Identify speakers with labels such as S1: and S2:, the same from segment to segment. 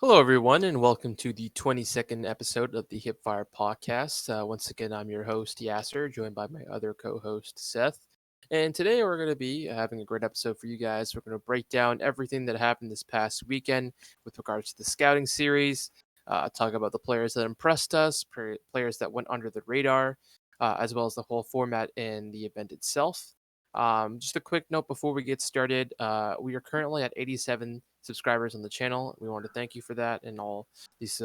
S1: Hello, everyone, and welcome to the 22nd episode of the Hipfire Podcast. Once again, I'm your host, Yasser, joined by my other co host, Seth. And today we're going to be having a great episode for you guys. We're going to break down everything that happened this past weekend with regards to the scouting series, talk about the players that impressed us, players that went under the radar, as well as the whole format and the event itself. Just a quick note before we get started. We are currently at 87 subscribers on the channel. We want to thank you for that and all these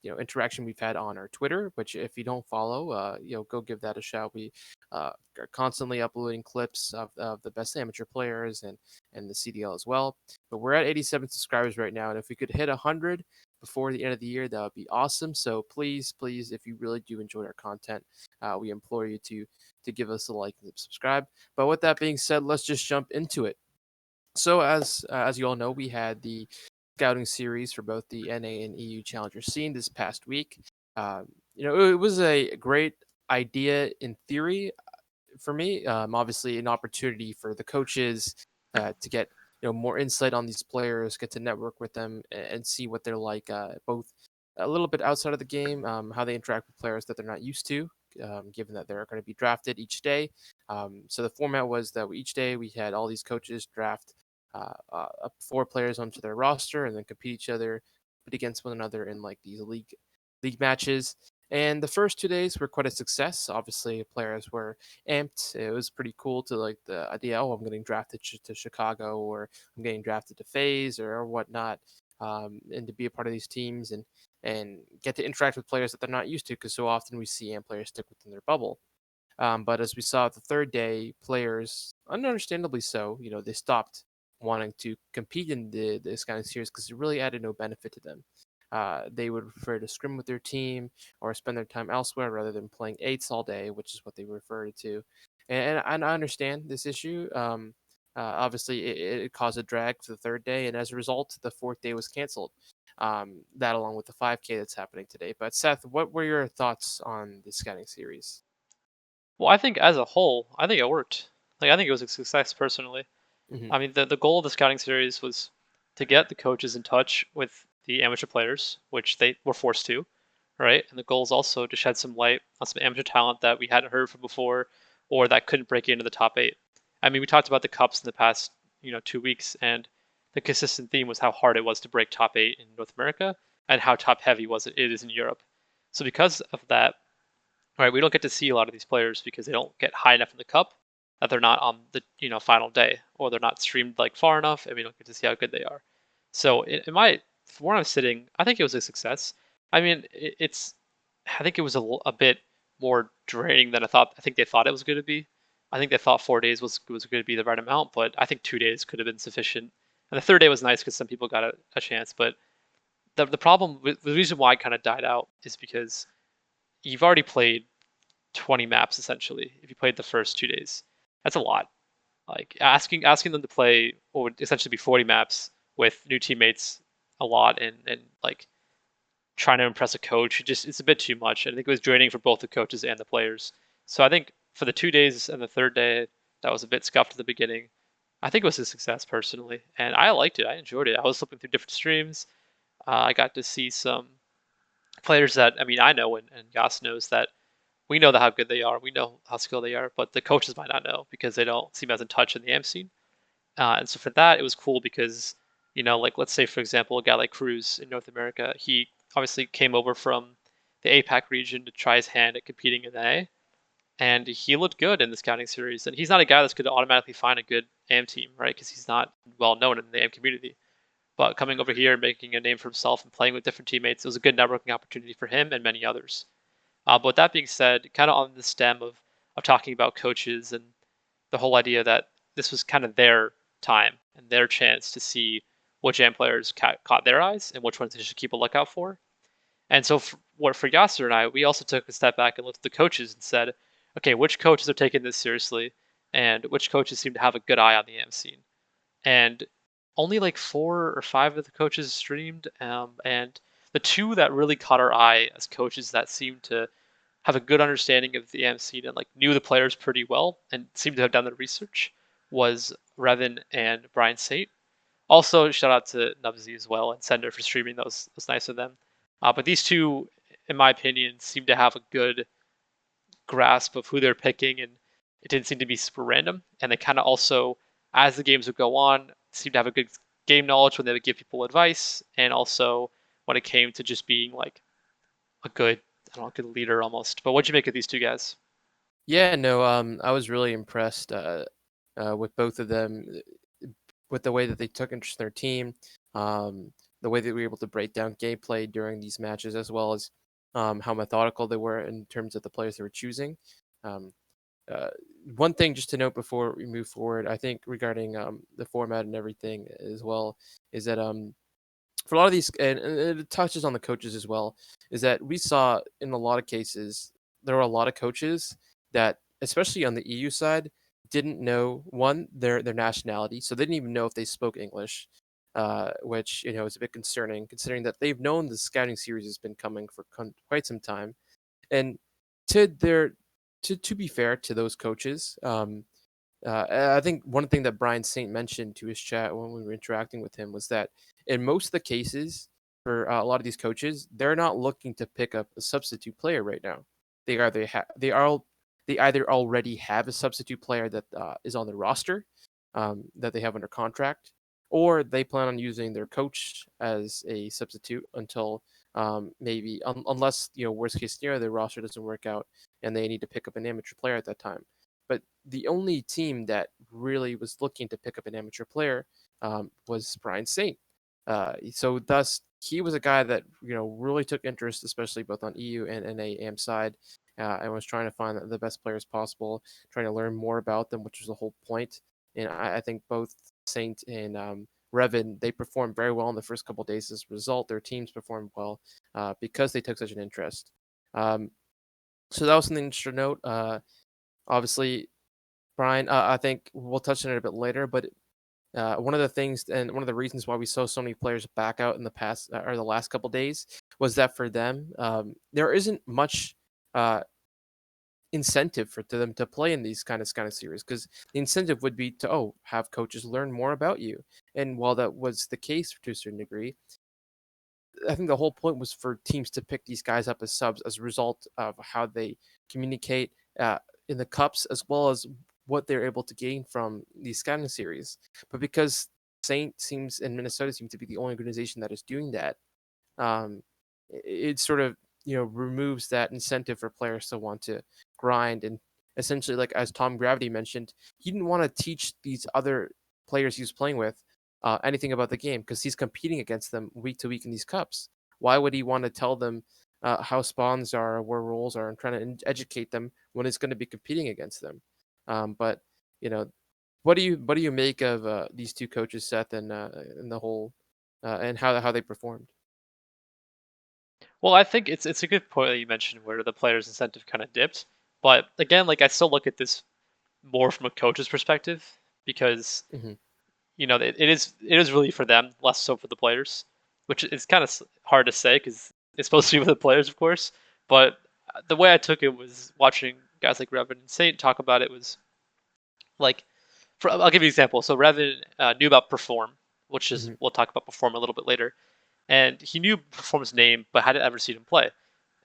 S1: interaction we've had on our Twitter. Which, if you don't follow, go give that a shout. We are constantly uploading clips of the best amateur players and the CDL as well. But we're at 87 subscribers right now, and if we could hit 100 before the end of the year, that would be awesome. So please, if you really do enjoy our content, we implore you to give us a like and subscribe. But with that being said, let's just jump into it. So as you all know, we had the scouting series for both the NA and EU Challenger scene this past week. It was a great idea in theory for me. Obviously, an opportunity for the coaches to get more insight on these players, get to network with them, and see what they're like, both a little bit outside of the game, how they interact with players that they're not used to, given that they're going to be drafted each day. So the format was that each day we had all these coaches draft up 4 players onto their roster and then compete each other, compete against one another in like these league matches. And the first 2 days were quite a success. Obviously, players were amped. It was pretty cool to like the idea, oh, I'm getting drafted to Chicago, or I'm getting drafted to FaZe or whatnot, and to be a part of these teams and get to interact with players that they're not used to, because so often we see amp players stick within their bubble. But as we saw the third day, players, understandably so, they stopped wanting to compete in this kind of series because it really added no benefit to them. They would prefer to scrim with their team or spend their time elsewhere rather than playing eights all day, which is what they referred to. And I understand this issue. Obviously, it caused a drag for the third day, and as a result, the fourth day was canceled. That along with the 5K that's happening today. But Seth, what were your thoughts on the scouting series?
S2: Well, I think as a whole, I think it worked. I think it was a success personally.
S1: Hmm.
S2: I mean, the goal of the scouting series was to get the coaches in touch with the amateur players, which they were forced to, right? And the goal is also to shed some light on some amateur talent that we hadn't heard from before or that couldn't break into the top 8. I mean, we talked about the cups in the past, 2 weeks, and the consistent theme was how hard it was to break top 8 in North America and how top heavy it is in Europe. So because of that, right, we don't get to see a lot of these players because they don't get high enough in the cup that they're not on the final day, or they're not streamed like far enough, and we don't get to see how good they are. So from where I'm sitting, I think it was a success. I mean, I think it was a bit more draining than I thought. I think they thought it was going to be. I think they thought 4 days was going to be the right amount, but I think 2 days could have been sufficient. And the third day was nice because some people got a chance, but the problem, the reason why I kind of died out is because you've already played 20 maps essentially if you played the first 2 days. That's a lot. Like asking them to play what would essentially be 40 maps with new teammates a lot, and like trying to impress a coach, it's a bit too much. I think it was draining for both the coaches and the players. So I think for the 2 days and the third day, that was a bit scuffed at the beginning. I think it was a success personally, and I liked it. I enjoyed it. I was flipping through different streams. I got to see some players that I know, and Yas knows that we know how good they are. We know how skilled they are, but the coaches might not know because they don't seem as in touch in the AM scene. And so for that, it was cool because, like let's say for example, a guy like CRUZE in North America, he obviously came over from the APAC region to try his hand at competing in the A, and he looked good in the scouting series. And he's not a guy that's going to automatically find a good AM team, right? Because he's not well known in the AM community. But coming over here and making a name for himself and playing with different teammates, it was a good networking opportunity for him and many others. But that being said, kind of on the stem of talking about coaches and the whole idea that this was kind of their time and their chance to see which jam players caught their eyes and which ones they should keep a lookout for. And so for Yasser and I, we also took a step back and looked at the coaches and said, okay, which coaches are taking this seriously and which coaches seem to have a good eye on the AM scene. And only like 4 or 5 of the coaches streamed, and the two that really caught our eye as coaches that seemed to have a good understanding of the AM scene and like knew the players pretty well and seemed to have done the research was Revan and Brian Sate. Also, shout out to Nubsy as well and Sender for streaming. That was nice of them. But these two, in my opinion, seem to have a good grasp of who they're picking, and it didn't seem to be super random. And they kind of also, as the games would go on, seemed to have a good game knowledge when they would give people advice, and also when it came to just being like a good, I don't know, good leader almost. But what'd you make of these two guys?
S1: Yeah, no, I was really impressed with both of them, with the way that they took interest in their team, um, the way they were able to break down gameplay during these matches, as well as how methodical they were in terms of the players they were choosing. Um, uh, One thing just to note before we move forward, I think regarding the format and everything as well, is that for a lot of these, and it touches on the coaches as well, is that we saw in a lot of cases there were a lot of coaches that, especially on the EU side, didn't know one their nationality, so they didn't even know if they spoke English, which is a bit concerning considering that they've known the scouting series has been coming for quite some time. And to their to be fair to those coaches, I think one thing that Brian Saint mentioned to his chat when we were interacting with him was that in most of the cases, for a lot of these coaches, they're not looking to pick up a substitute player right now. They either already have a substitute player that is on the roster, that they have under contract, or they plan on using their coach as a substitute until maybe unless worst case scenario the roster doesn't work out and they need to pick up an amateur player at that time. But the only team that really was looking to pick up an amateur player was Brian Saint. So thus he was a guy that really took interest, especially both on EU and NA AM side, and was trying to find the best players possible, trying to learn more about them, which was the whole point. And I think both Saint and Revan, they performed very well in the first couple of days. As a result, their teams performed well because they took such an interest. Um, so that was something interesting to note. Obviously, Brian, I think we'll touch on it a bit later, but one of the things and one of the reasons why we saw so many players back out in the past or the last couple days was that for them, there isn't much uh, incentive for them to play in these kind of series because the incentive would be to have coaches learn more about you. And while that was the case to a certain degree, I think the whole point was for teams to pick these guys up as subs as a result of how they communicate in the cups, as well as what they're able to gain from these scouting series. But because Saint seems and Minnesota seem to be the only organization that is doing that, it sort of removes that incentive for players to want to grind and essentially, like as Tom Gravity mentioned, he didn't want to teach these other players he was playing with anything about the game because he's competing against them week to week in these cups. Why would he want to tell them how spawns are, where roles are, and trying to educate them when he's going to be competing against them? But you know, what do you make of these two coaches, Seth, and the whole and how they performed?
S2: Well, I think it's a good point that you mentioned where the players' incentive kind of dipped. But again, like I still look at this more from a coach's perspective because
S1: Hmm.
S2: it is really for them, less so for the players, which is kind of hard to say because it's supposed to be with the players, of course. But the way I took it was watching guys like Revan and Saint talk about it was like, I'll give you an example. So Revan knew about Perform, which is
S1: Hmm.
S2: we'll talk about Perform a little bit later, and he knew Perform's name but hadn't ever seen him play.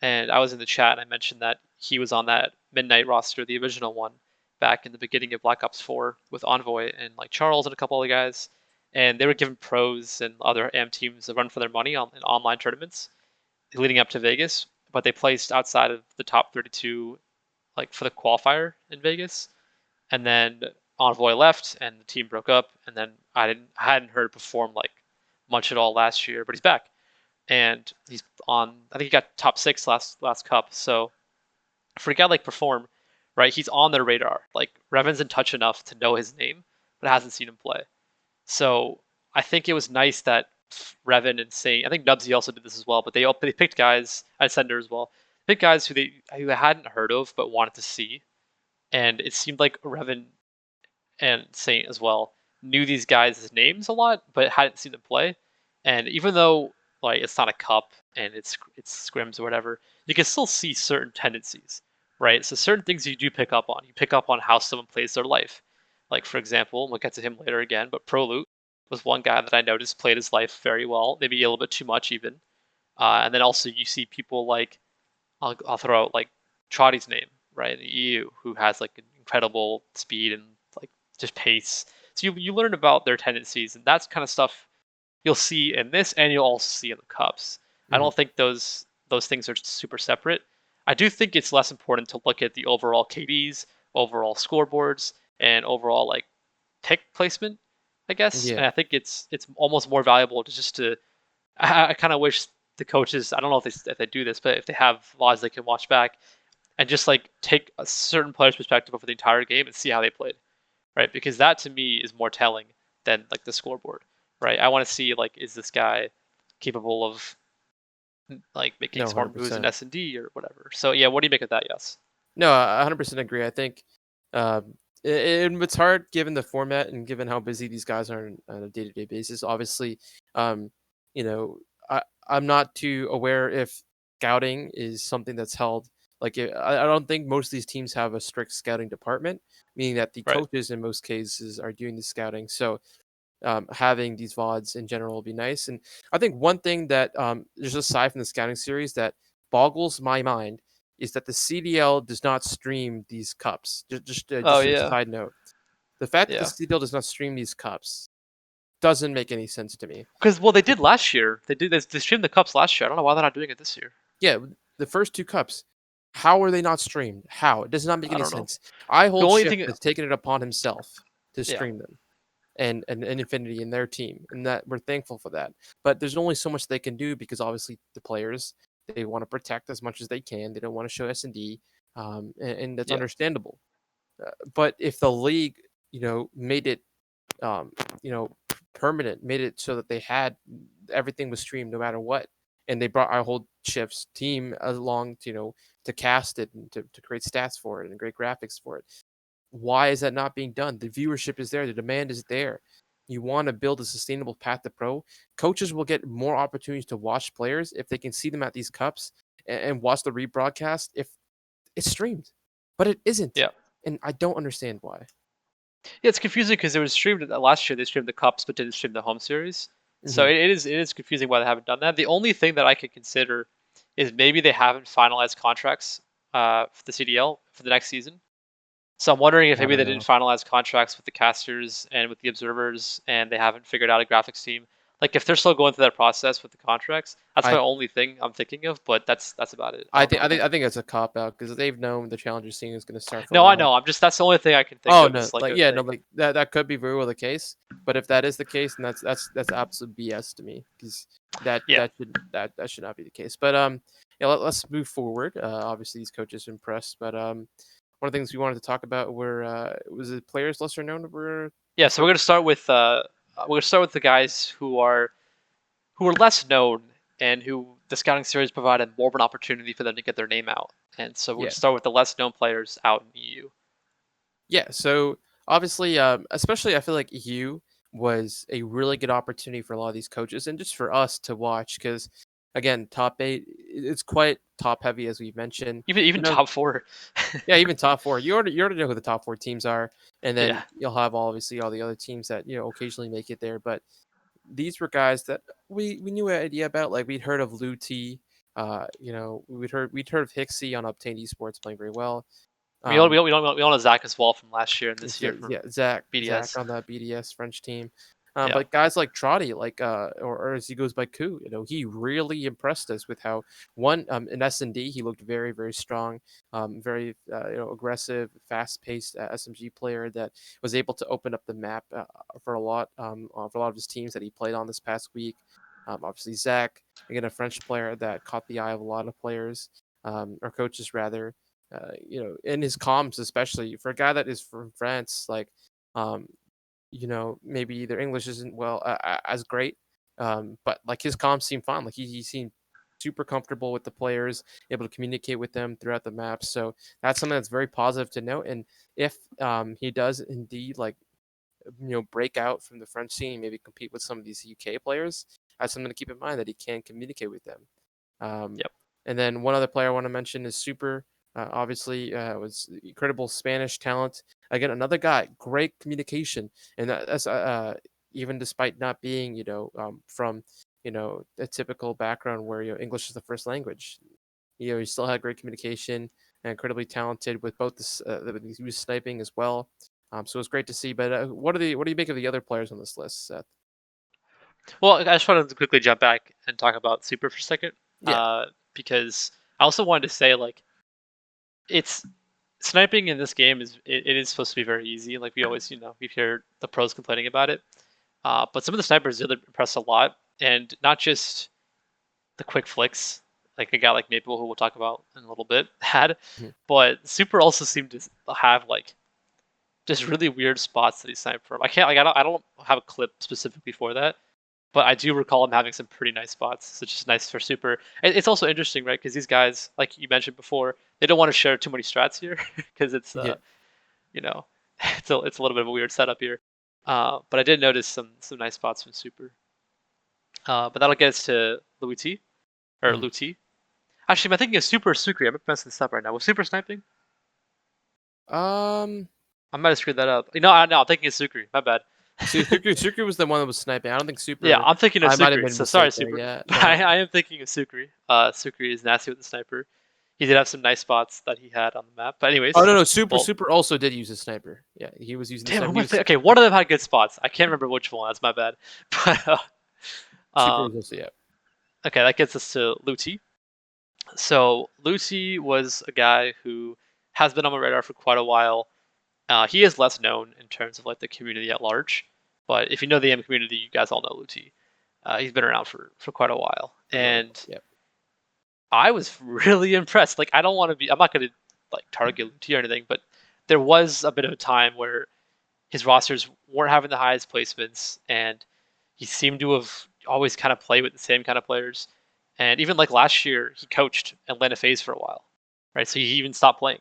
S2: And I was in the chat and I mentioned that he was on that Midnight roster, the original one, back in the beginning of Black Ops 4 with Envoy and like Charles and a couple other guys. And they were giving pros and other AM teams a run for their money in online tournaments leading up to Vegas, but they placed outside of the top 32 like for the qualifier in Vegas. And then Envoy left and the team broke up. And then I hadn't heard Perform like much at all last year, but he's back and he's on. I think he got top six last cup. So for a guy like Perform, right, he's on their radar. Like Revan's in touch enough to know his name, but hasn't seen him play. So I think it was nice that Revan and Saint. I think Nubsy also did this as well, but they picked guys. I Sender as well. Picked guys who hadn't heard of but wanted to see, and it seemed like Revan and Saint as well knew these guys' names a lot, but hadn't seen them play. And even though like it's not a cup and it's scrims or whatever, you can still see certain tendencies, right? So certain things you do pick up on. You pick up on how someone plays their life. Like for example, we'll get to him later again, but ProLoot. was one guy that I noticed played his life very well, maybe a little bit too much even. And then also you see people like I'll throw out like TRAUDEY's name, right, in the EU, who has like an incredible speed and like just pace. So you learn about their tendencies, and that's kind of stuff you'll see in this, and you'll also see in the cups. I
S1: Mhm.
S2: don't think those things are super separate. I do think it's less important to look at the overall KDs, overall scoreboards, and overall like pick placement, I guess.
S1: Yeah.
S2: And I think it's almost more valuable to just to. I kind of wish the coaches. I don't know if they do this, but if they have VODs they can watch back and just like take a certain player's perspective over the entire game and see how they played, right? Because that to me is more telling than like the scoreboard, right? I want to see like is this guy capable of like making
S1: No,
S2: smart moves in
S1: 100%.
S2: S&D or whatever. So yeah, what do you make of that? Yes.
S1: No, I 100% agree. I think it's hard given the format and given how busy these guys are on a day-to-day basis. Obviously, um, you know, I'm not too aware if scouting is something that's held. Like, I don't think most of these teams have a strict scouting department, meaning that the
S2: Right.
S1: coaches in most cases are doing the scouting. So, having these VODs in general will be nice. And I think one thing that, just aside from the scouting series, that boggles my mind is that the CDL does not stream these cups.
S2: Oh
S1: Just a
S2: yeah.
S1: side note, the fact that the
S2: Yeah.
S1: CDL does not stream these cups doesn't make any sense to me.
S2: Because well, they did last year. They streamed the cups last year. I don't know why they're not doing it this year.
S1: Yeah, the first two cups, how are they not streamed? How? It does not make
S2: I
S1: any
S2: don't know.
S1: sense. I
S2: The
S1: hold
S2: only
S1: Shift
S2: thing,
S1: has taken it upon himself to
S2: yeah,
S1: stream them. And Infinity and their team, and that we're thankful for that. But there's only so much they can do because obviously the players, they want to protect as much as they can. They don't want to show S&D, and that's
S2: yeah,
S1: understandable. But if the league, made it, um, permanent, made it so that they had everything was streamed no matter what, and they brought our whole Shift's team along, to cast it and to create stats for it and great graphics for it. Why is that not being done? The viewership is there, the demand is there. You want to build a sustainable path to pro. Coaches will get more opportunities to watch players if they can see them at these cups and watch the rebroadcast if it's streamed. But it isn't.
S2: yeah.
S1: And I don't understand why.
S2: Yeah, it's confusing because it was streamed last year. They streamed the cups, but didn't stream the home series. So
S1: Hmm.
S2: it is confusing why they haven't done that. The only thing that I could consider is maybe they haven't finalized contracts for the CDL for the next season. So I'm wondering if
S1: I
S2: maybe
S1: don't
S2: they didn't
S1: know.
S2: finalize contracts with the casters and with the observers, and they haven't figured out a graphics team. Like if they're still going through that process with the contracts, that's my
S1: I
S2: only thing I'm thinking of. But that's about it. I
S1: I
S2: don't
S1: think
S2: know.
S1: I think I think it's a cop out because they've known the challenger scene is going to start for a
S2: No, I
S1: while.
S2: know. I'm just that's the only thing I can think
S1: Oh
S2: of
S1: no,
S2: is like
S1: like
S2: a
S1: yeah, no,
S2: thing.
S1: like that could be very well the case. But if that is the case, then that's absolute BS to me because
S2: Yeah.
S1: that should not be the case. But yeah, let's move forward. Obviously these coaches impressed, but one of the things we wanted to talk about were was it players lesser known were
S2: Yeah, so we're gonna start with the guys who are less known and who the scouting series provided more of an opportunity for them to get their name out. And so we're gonna
S1: yeah.
S2: start with the less known players out in EU.
S1: Yeah, so obviously, especially I feel like EU was a really good opportunity for a lot of these coaches and just for us to watch because, again, top eight, it's quite top heavy as we mentioned.
S2: Even top four.
S1: Yeah, even top four. You already know who the top four teams are, and then
S2: Yeah.
S1: you'll have obviously all the other teams that occasionally make it there. But these were guys that we knew an idea about. Like we'd heard of LEWTEE. We'd heard of HICKSY on Obtained Esports playing very well. Um,
S2: We don't know Zach as well from last year and this
S1: Yeah,
S2: year from
S1: yeah, Zach
S2: BDS.
S1: on that BDS French team.
S2: Yeah.
S1: But guys like TRAUDEY, like or as he goes by Ku, he really impressed us with how one in S&D he looked very very strong, very aggressive, fast paced SMG player that was able to open up the map for a lot of his teams that he played on this past week. Obviously Zach, again a French player that caught the eye of a lot of players, or coaches rather, in his comms, especially for a guy that is from France, like, um, maybe their English isn't as great, but like his comms seem fine. Like he seemed super comfortable with the players, able to communicate with them throughout the map. So that's something that's very positive to note. And if he does indeed like break out from the French scene, maybe compete with some of these UK players, that's something to keep in mind that he can communicate with them. Um,
S2: Yep.
S1: and then one other player I want to mention is Super. Obviously, was incredible Spanish talent. Again, another guy, great communication, and that's even despite not being, from, a typical background where, English is the first language. He still had great communication and incredibly talented with both he was sniping as well. So it was great to see. But what do you make of the other players on this list, Seth?
S2: Well, I just wanted to quickly jump back and talk about Super for a second,
S1: Yeah.
S2: because I also wanted to say like it's sniping in this game it is supposed to be very easy. Like we always, we hear the pros complaining about it, but some of the snipers really impress a lot, and not just the quick flicks, like a guy like Maple, who we'll talk about in a little bit, had,
S1: Mhm.
S2: but Super also seemed to have like just really weird spots that he sniped from. I can't like I don't have a clip specifically for that, but I do recall him having some pretty nice spots. So it's just nice for Super. It's also interesting, right? Because these guys, like you mentioned before, they don't want to share too many strats here because it's
S1: Yeah.
S2: you know, it's a little bit of a weird setup here. But I did notice some nice spots from Super. But that'll get us to LEWTEE or
S1: Mhm.
S2: LEWTEE. Actually, am I thinking of Super or Sukri? I'm messing this up right now. Was Super sniping?
S1: Um.
S2: I might have screwed that up. No, I'm thinking of Sukri. My bad.
S1: Sucre was the one that was sniping. I don't think
S2: Yeah,
S1: Super.
S2: I'm thinking of
S1: I might have
S2: Sukri.
S1: made a
S2: So sorry,
S1: mistake there.
S2: Super.
S1: Yeah.
S2: I,
S1: No.
S2: I am thinking of Sukri. Sukri is nasty with the sniper. He did have some nice spots that he had on the map. But
S1: Oh
S2: anyways,
S1: no, no. Super
S2: well,
S1: Super also did use a sniper. Yeah, he was using the
S2: damn, who
S1: sniper.
S2: am I thinking? Okay, one of them had good spots. I can't remember which one. That's my bad. But
S1: Super was
S2: um,
S1: also, yeah.
S2: okay, that gets us to LEWTEE. So LEWTEE was a guy who has been on my radar for quite a while. He is less known in terms of like the community at large, but if you know the M community, you guys all know LEWTEE. He's been around for quite a while,
S1: For a little
S2: and
S1: bit. Yep.
S2: I was really impressed. Like I don't want to be, I'm not going to like target LEWTEE or anything, but there was a bit of a time where his rosters weren't having the highest placements, and he seemed to have always kind of played with the same kind of players. And even like last year, he coached and led a phase for a while, right? So he even stopped playing.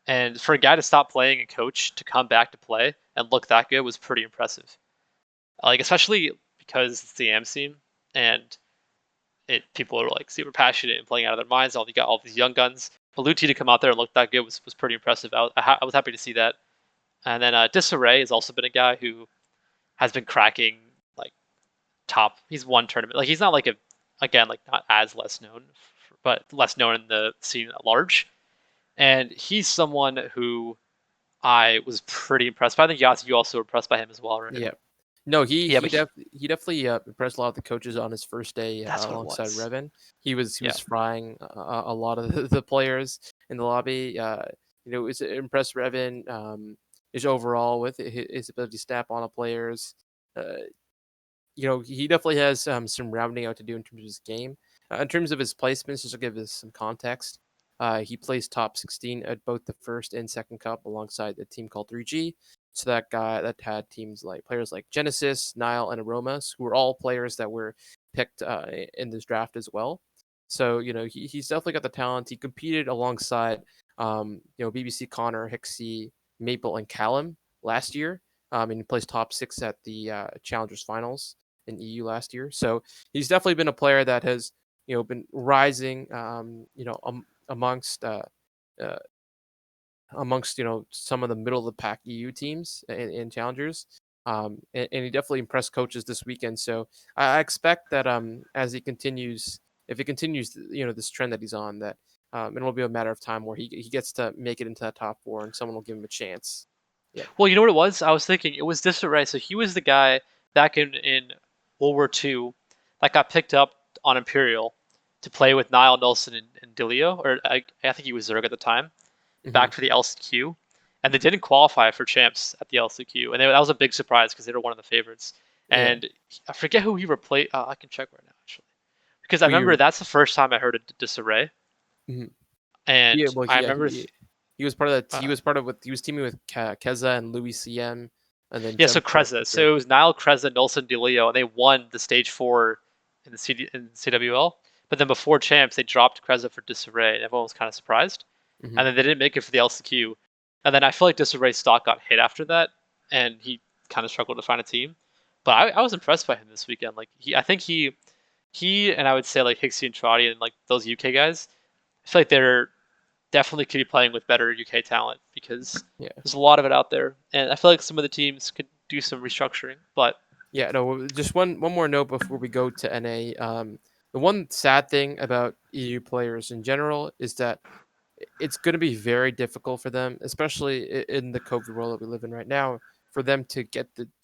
S2: And for a guy to stop playing and coach to come back to play and look that good was pretty impressive. Like especially because it's the AM scene and people are like super passionate and playing out of their minds. You got all these young guns. For LEWTEE to come out there and look that good was pretty impressive. I was happy to see that. And then Disarray has also been a guy who has been cracking like top. He's won tournament. Like he's not like like not as less known, but less known in the scene at large. And he's someone who I was pretty impressed by. I think Yas, you also were impressed by him as well, right?
S1: Yeah. No,
S2: Yeah, but
S1: he definitely impressed a lot of the coaches on his first day
S2: that's what it
S1: alongside
S2: was.
S1: Revan. He
S2: Yeah.
S1: was frying a lot of the players in the lobby. It was impressed Revan his overall with his ability to snap on the players. Uh, he definitely has some rounding out to do in terms of his game. In terms of his placements, just to give us some context, he placed top 16 at both the first and second cup alongside a team called 3G. So that had teams like players like Genesis, Nile, and Aromas, who were all players that were picked in this draft as well. So he's definitely got the talent. He competed alongside BBC Connor, HICKSY, Maple, and Callum last year. And he placed top 6 at the Challengers Finals in EU last year. So he's definitely been a player that has been rising amongst uh, amongst some of the middle of the pack EU teams in challengers. And he definitely impressed coaches this weekend. So I expect that as he continues, if he continues this trend that he's on, that it will be a matter of time where he gets to make it into that top 4 and someone will give him a chance. Yep.
S2: Well, you know what it was? I was thinking it was Disarray. So he was the guy back in World War II that got picked up on Imperial to play with Niall Nelson and Dilio, or I think he was Zerg at the time,
S1: Hmm.
S2: back for the LCQ, and they didn't qualify for champs at the LCQ, and that was a big surprise because they were one of the favorites.
S1: Yeah.
S2: And I forget who he replaced. I can check right now actually, because I
S1: Who
S2: remember
S1: you?
S2: that's the first time I heard of Disarray,
S1: Mhm.
S2: and
S1: Well,
S2: I
S1: yeah,
S2: remember.
S1: he was part of that. He
S2: Uh,
S1: was part of what he was teaming with Keza and Louis CM, and then
S2: Yeah, so
S1: jumped to
S2: CRUZE.
S1: yeah.
S2: So it was Niall, CRUZE, Nolson, DeLeo, and they won the stage 4 in the CWL. But then before champs, they dropped CRUZE for Disarray, and everyone was kind of surprised.
S1: Hmm.
S2: And then they didn't make it for the LCQ. And then I feel like Disarray's stock got hit after that, and he kind of struggled to find a team. But I was impressed by him this weekend. Like I think he and I would say like HICKSY and TRAUDEY and like those UK guys. I feel like they're definitely could be playing with better UK talent because
S1: Yeah.
S2: there's a lot of it out there, and I feel like some of the teams could do some restructuring. But
S1: Yeah, no, just one more note before we go to NA. The one sad thing about EU players in general is that it's going to be very difficult for them, especially in the COVID world that we live in right now, for them to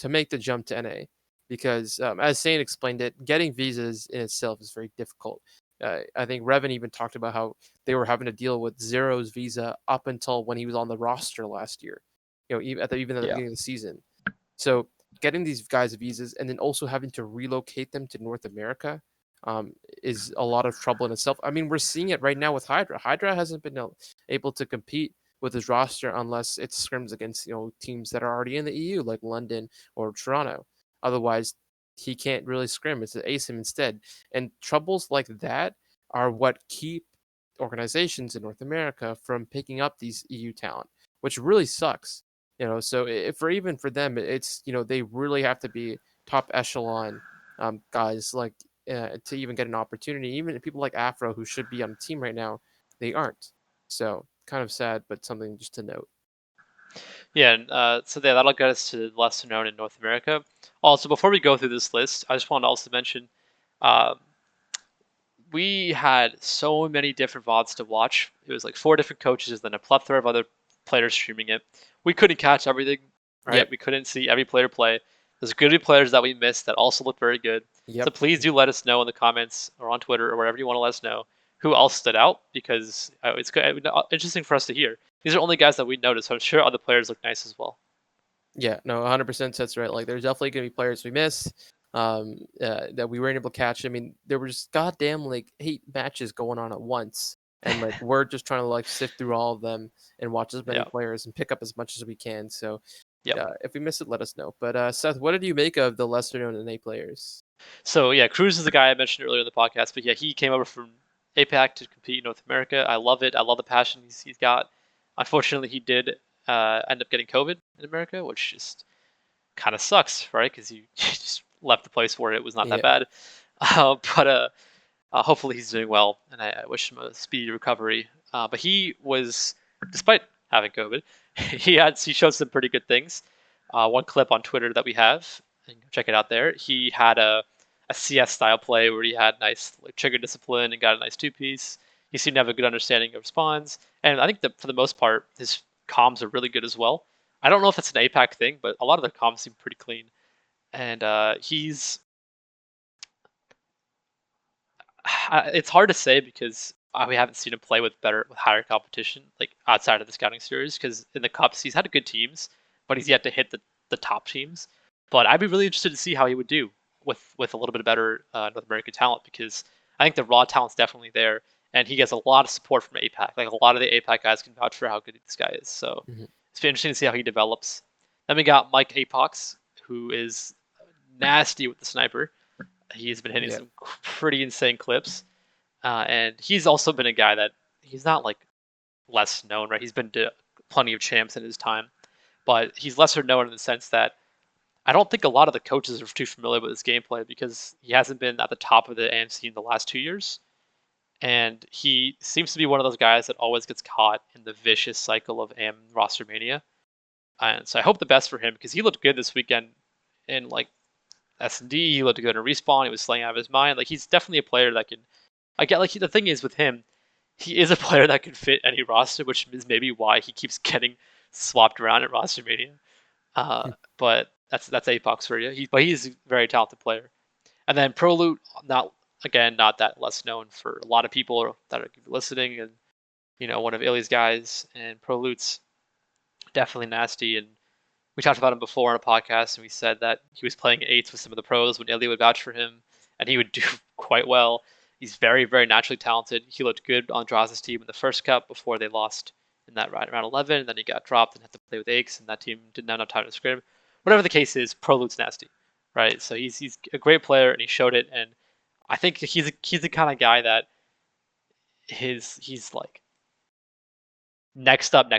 S1: make the jump to NA, because as Sane explained it, getting visas in itself is very difficult. I think Revan even talked about how they were having to deal with Zero's visa up until when he was on the roster last year. Even at the
S2: Yeah.
S1: beginning of the season. So getting these guys visas and then also having to relocate them to North America um, is a lot of trouble in itself. I mean, we're seeing it right now with Hydra. Hydra hasn't been able to compete with his roster unless it scrims against teams that are already in the EU, like London or Toronto. Otherwise, he can't really scrim. It's an ASIM instead. And troubles like that are what keep organizations in North America from picking up these EU talent, which really sucks. So if for even for them, it's they really have to be top echelon guys like to even get an opportunity. Even people like Afro who should be on the team right now, they aren't. So kind of sad, but something just to note.
S2: Yeah, and so yeah, that'll get us to lesser known in North America. Also, before we go through this list, I just want to also mention um, we had so many different VODs to watch. It was like 4 different coaches and then a plethora of other players streaming it. We couldn't catch everything, right?
S1: Yep.
S2: We couldn't see every player play. There's going to be players that we missed that also look very good. So
S1: Yep.
S2: please do let us know in the comments or on Twitter or wherever you want to let us know who else stood out, because it's interesting for us to hear. These are only guys that we noticed, so I'm sure other players look nice as well.
S1: Yeah, no, 100% that's right. Like, there's definitely going to be players we miss that we weren't able to catch. I mean, there were just goddamn like 8 matches going on at once. And like we're just trying to like sift through all of them and watch as many
S2: Yeah.
S1: players and pick up as much as we can. So
S2: Yep.
S1: if we miss it, let us know. But Seth, what did you make of the lesser known NA players?
S2: So yeah, CRUZE is the guy I mentioned earlier in the podcast, but yeah, he came over from APAC to compete in North America. I love it. I love the passion he's got. Unfortunately, he did end up getting COVID in America, which just kind of sucks, right? Because you just left the place where it was not that
S1: Yeah.
S2: bad. But hopefully he's doing well, and I wish him a speedy recovery. But he was, despite having COVID, he showed some pretty good things. One clip on Twitter that we have, and check it out there. He had a CS style play where he had nice like trigger discipline and got a nice 2-piece. He seemed to have a good understanding of spawns, and I think that for the most part his comms are really good as well. I don't know if it's an APAC thing, but a lot of the comms seem pretty clean, and he's it's hard to say because we haven't seen him play with higher competition, like outside of the scouting series. Because in the cups, he's had good teams, but he's yet to hit the top teams. But I'd be really interested to see how he would do with a little bit better North American talent, because I think the raw talent's definitely there, and he gets a lot of support from APAC. Like a lot of the APAC guys can vouch for how good this guy is. So
S1: Mhm.
S2: it's been interesting to see how he develops. Then we got Mike APOX, who is nasty with the sniper. He's been hitting
S1: Yeah.
S2: some pretty insane clips, and he's also been a guy that he's not like less known, right? He's been to plenty of champs in his time, but he's lesser known in the sense that I don't think a lot of the coaches are too familiar with his gameplay because he hasn't been at the top of the AMC in the last 2 years, and he seems to be one of those guys that always gets caught in the vicious cycle of AM roster mania. And so I hope the best for him because he looked good this weekend in like S&D. He looked good in respawn. He was slaying out of his mind. Like he's definitely a player that can. I get like the thing is with him, he is a player that can fit any roster, which is maybe why he keeps getting swapped around at roster mania. But that's APOX for you. But he's a very talented player. And then ProLoot, not that less known for a lot of people that are listening, and one of Illy's guys. And ProLoot's definitely nasty, and we talked about him before on a podcast, and we said that he was playing eights with some of the pros when Ilya would vouch for him, and he would do quite well. He's very, very naturally talented. He looked good on Draz's team in the first cup before they lost in that round 11, and then he got dropped and had to play with Aches, and that team didn't have enough time to scrim. Whatever the case is, ProLoot's nasty, right? So he's a great player, and he showed it, and I think he's the kind of guy that he's like next up.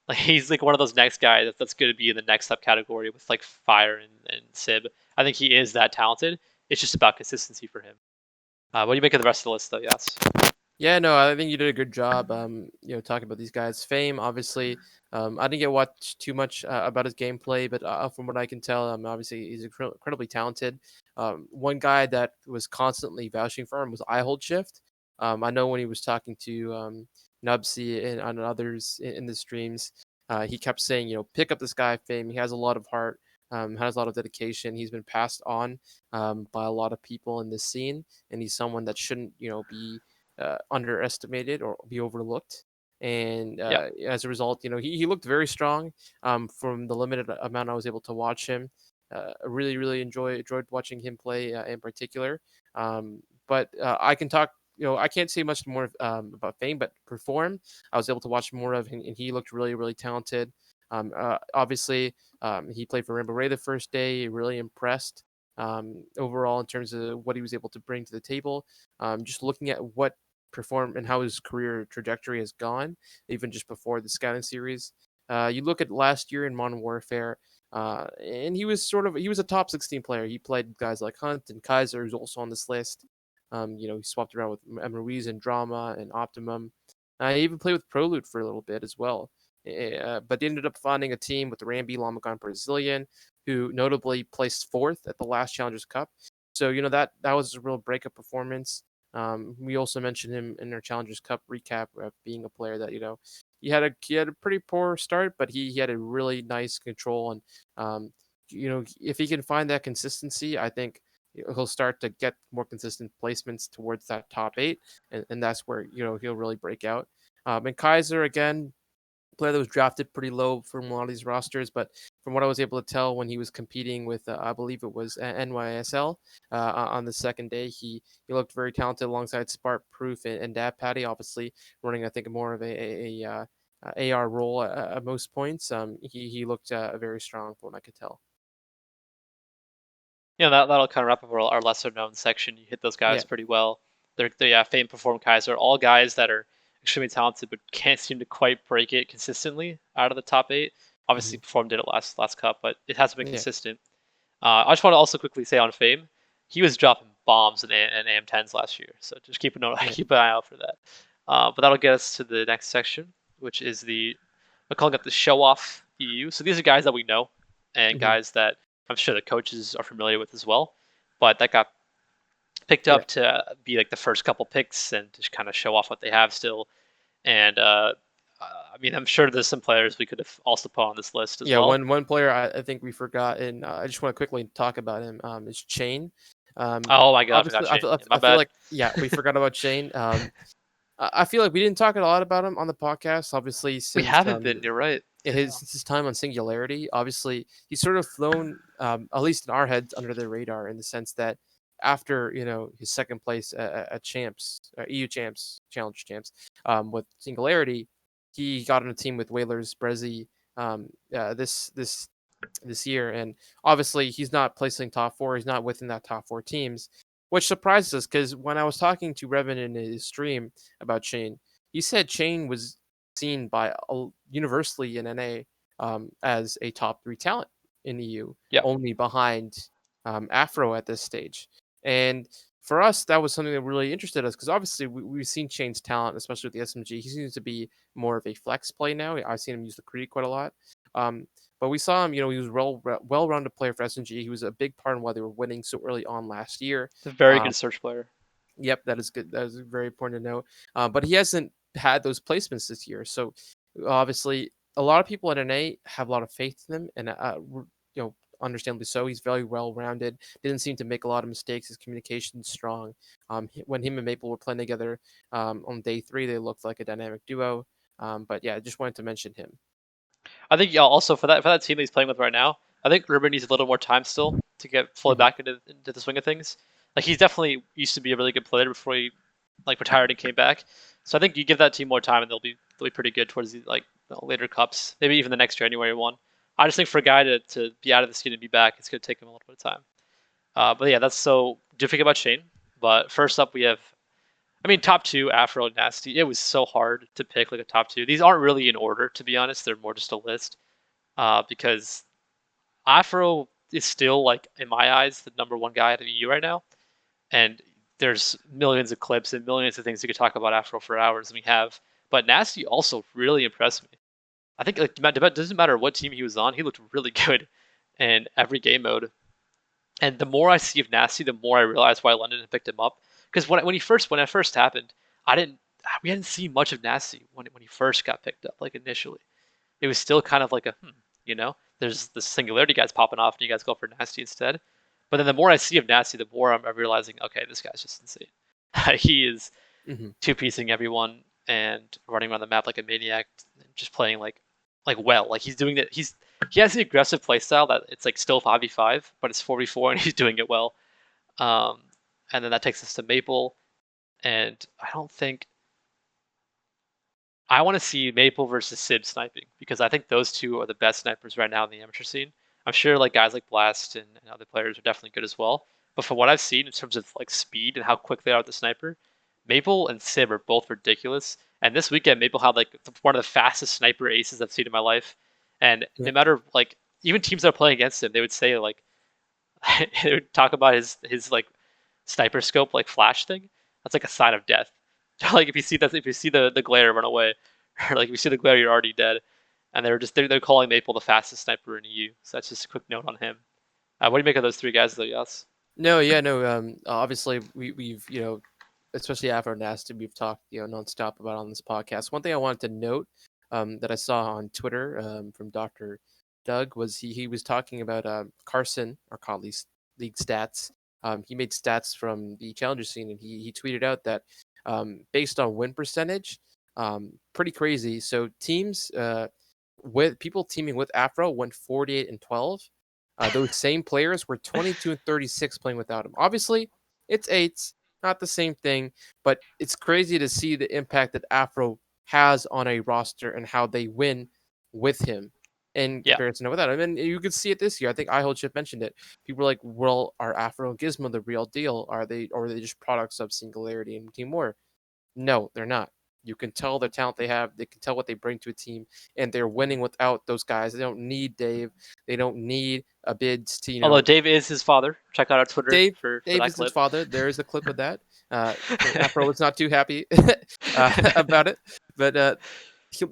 S2: Like he's like one of those next guys that's going to be in the next up category with like Fire and Sib. I think he is that talented. It's just about consistency for him. What do you make of the rest of the list, though? Yes.
S1: Yeah, no, I think you did a good job. Talking about these guys. Fame, obviously, I didn't get watch too much about his gameplay, but from what I can tell, obviously he's incredibly talented. One guy that was constantly vouching for him was I Hold Shift. I know when he was talking to Nubsy and others in the streams, he kept saying, pick up this guy, Fame. He has a lot of heart, has a lot of dedication. He's been passed on by a lot of people in this scene, and he's someone that shouldn't, be underestimated or be overlooked. And
S2: Yeah.
S1: as a result, he looked very strong from the limited amount I was able to watch him. I really, really enjoyed watching him play in particular. But I can talk. I can't say much more about Fame, but Perform, I was able to watch more of him, and he looked really, really talented. Obviously, he played for Rainbow Ray the first day. Really impressed overall in terms of what he was able to bring to the table. Just looking at what perform and how his career trajectory has gone, even just before the scouting series. You look at last year in Modern Warfare, and he was a top 16 player. He played guys like Hunt and Kaiser, who's also on this list. He swapped around with Ruiz and Drama and Optimum. He even played with Prolute for a little bit as well. But they ended up finding a team with Rambi Lamagon Brazilian, who notably placed fourth at the last Challengers Cup. So that was a real breakup performance. We also mentioned him in our Challengers Cup recap of being a player that he had a pretty poor start, but he had a really nice control, and if he can find that consistency, I think he'll start to get more consistent placements towards that top eight, and that's where he'll really break out. And Kaiser again, player that was drafted pretty low from a lot of these rosters, but from what I was able to tell when he was competing with, I believe it was NYSL on the second day, he looked very talented alongside Spark Proof and Dab Patty, obviously running I think more of a AR role at most points. He looked very strong from what I could tell.
S2: Yeah, that'll kind of wrap up our lesser known section. You hit those guys
S1: Yeah.
S2: pretty well. They're yeah, Fame, Perform, Kaiser, all guys that are extremely talented but can't seem to quite break it consistently out of the top eight. Obviously,
S1: Hmm.
S2: Perform did it last cup, but it hasn't been
S1: Yeah.
S2: consistent. I just want to also quickly say on Fame, he was dropping bombs in AM10s last year, so just keep a note,
S1: Yeah.
S2: keep an eye out for that. But that'll get us to the next section, which is we're calling it the show off EU. So these are guys that we know and
S1: Hmm.
S2: guys that I'm sure the coaches are familiar with as well, but that got picked
S1: Yeah.
S2: up to be like the first couple picks and just kind of show off what they have still. And I mean, I'm sure there's some players we could have also put on this list as
S1: Yeah,
S2: well.
S1: one player I think we forgot, and I just want to quickly talk about him. Is Chain.
S2: Oh my god, I forgot
S1: Obviously,
S2: Shane. Yeah, my
S1: I feel
S2: bad.
S1: like yeah we forgot about Chain. I feel like we didn't talk a lot about him on the podcast. Obviously,
S2: We
S1: since
S2: haven't been. You're right. Yeah.
S1: his time on Singularity, obviously he's sort of flown, at least in our heads, under the radar in the sense that after his second place at champs, EU champs, challenge champs, with Singularity, he got on a team with Whalers Brezzy this year, and obviously he's not placing top four. He's not within that top four teams, which surprises us because when I was talking to Revan in his stream about Shane, he said Shane was seen by universally in NA as a top three talent in EU,
S2: Yeah.
S1: only behind Afro at this stage. And for us, that was something that really interested us because obviously we've seen Shane's talent, especially with the SMG. He seems to be more of a flex play now. I've seen him use the Creed quite a lot. Um, but we saw him, he was well-rounded player for SMG. He was a big part in why they were winning so early on last year.
S2: It's a very
S1: Um,
S2: good search player.
S1: Yep, that is good. That is very important to know. But he hasn't had those placements this year. So obviously, a lot of people at NA have a lot of faith in him, and understandably so. He's very well rounded. Didn't seem to make a lot of mistakes. His communication's strong. When him and Maple were playing together on day three, they looked like a dynamic duo. But yeah, I just wanted to mention him.
S2: I think yeah, also for that team that he's playing with right now, I think Ruben needs a little more time still to get fully
S1: Hmm.
S2: back into the swing of things. Like he's definitely used to be a really good player before he like retired and came back. So I think you give that team more time and they'll be pretty good towards the later cups, maybe even the next January one. I just think for a guy to be out of the scene and be back, it's gonna take him a little bit of time. But yeah, that's so. Do think about Shane. But first up, we have I mean, top two, Afro and Nasty. It was so hard to pick like a top two. These aren't really in order, to be honest. They're more just a list. Because Afro is still like in my eyes the number one guy at the EU right now, and there's millions of clips and millions of things you could talk about Afro for hours, and we have. But Nasty also really impressed me. I think like it doesn't matter what team he was on, he looked really good in every game mode. And the more I see of Nasty, the more I realize why London had picked him up. Because when it first happened, we hadn't seen much of Nasty when he first got picked up. Like initially, it was still kind of like a there's the Singularity guys popping off, and you guys go for Nasty instead. But then the more I see of Nasty, the more I'm realizing, okay, this guy's just insane. He is
S1: Hmm.
S2: two-piecing everyone and running around the map like a maniac, just playing well. Like he's doing that. He has the aggressive playstyle that it's like still 5v5, but it's 4v4, and he's doing it well. Um, and then that takes us to Maple, and I want to see Maple versus Sib sniping because I think those two are the best snipers right now in the amateur scene. I'm sure like guys like Blast and other players are definitely good as well. But from what I've seen in terms of like speed and how quick they are with the sniper, Maple and Sib are both ridiculous. And this weekend, Maple had like one of the fastest sniper aces I've seen in my life. And
S1: Yeah.
S2: no matter like even teams that are playing against him, they would say like they would talk about his like sniper scope like flash thing. That's like a sign of death. Like if you see the glare, run away. Or like if you see the glare, you're already dead. And they're calling Maple the fastest sniper in EU. So that's just a quick note on him. What do you make of those three guys though, Yas?
S1: No, yeah, no. Obviously, we've especially after Nasty, we've talked nonstop about on this podcast. One thing I wanted to note, that I saw on Twitter, from Doctor Doug, was he was talking about Carson, our colleague's league stats. He made stats from the challenger scene, and he tweeted out that, based on win percentage, pretty crazy. So teams, with people teaming with Afro went 48-12. Those same players were 22-36 playing without him. Obviously, it's eights, not the same thing, but it's crazy to see the impact that Afro has on a roster and how they win with him in
S2: Yeah.
S1: comparison to without him. And you could see it this year. I think iHoldship mentioned it. People are like, well, are Afro and Gizmo the real deal? Or are they just products of Singularity and Team War? No, they're not. You can tell the talent they have. They can tell what they bring to a team, and they're winning without those guys. They don't need Dave. They don't need a bids to
S2: Although Dave is his father. Check out our Twitter
S1: Dave.
S2: for
S1: Dave
S2: that
S1: is his
S2: clip.
S1: father. There is a clip of that. Afro was not too happy about it, but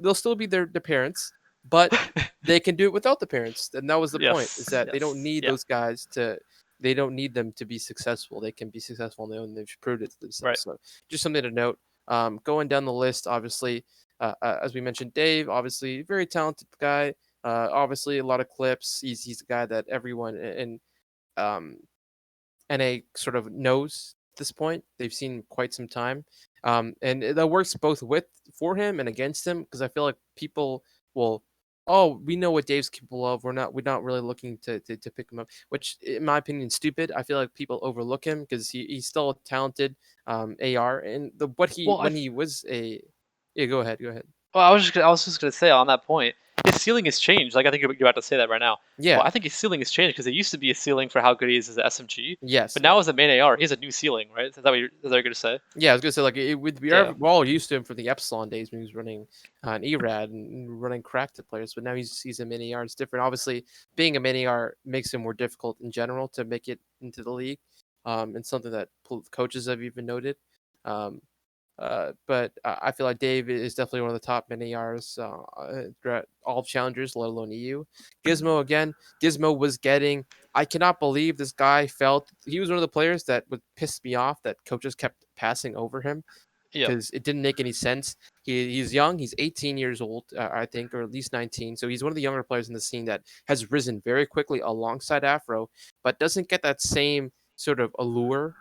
S1: they'll still be their parents, but they can do it without the parents, and that was the point. Is
S2: Yes.
S1: that they don't
S2: Yes.
S1: need
S2: Yeah.
S1: those guys to. They don't need them to be successful. They can be successful on their own. They've proved it to themselves.
S2: Right.
S1: So just something to note. Going down the list, obviously, as we mentioned, Dave, obviously, very talented guy. Obviously, a lot of clips. He's a guy that everyone in um, NA sort of knows at this point. They've seen quite some time, and that works both for him and against him because I feel like people will. Oh, we know what Dave's capable of. We're not really looking to pick him up, which in my opinion is stupid. I feel like people overlook him because he's still a talented AR and the what he
S2: Well,
S1: when he was a yeah. Go ahead.
S2: I was just gonna say on that point, his ceiling has changed. Like I think you're about to say that right now.
S1: Yeah.
S2: Well, I think his ceiling has changed because it used to be a ceiling for how good he is as an SMG,
S1: Yes.
S2: but
S1: Yeah.
S2: now as a main AR, he has a new ceiling, right? Is that what you're gonna say?
S1: Yeah, I was gonna say like it would be
S2: Yeah.
S1: we're all used to him from the Epsilon days when he was running an ERAD and running cracked at players, but now he's a mini R. It's different. Obviously, being a mini R makes it more difficult in general to make it into the league, and something that coaches have even noted. Um, but I feel like Dave is definitely one of the top mini Rs throughout all challengers, let alone EU. Gizmo again. Gizmo was getting. I cannot believe this guy felt he was one of the players that would piss me off that coaches kept passing over him
S2: Yep.
S1: because it didn't make any sense. He's young. He's 18 years old, I think, or at least 19. So he's one of the younger players in the scene that has risen very quickly alongside Afro, but doesn't get that same sort of allure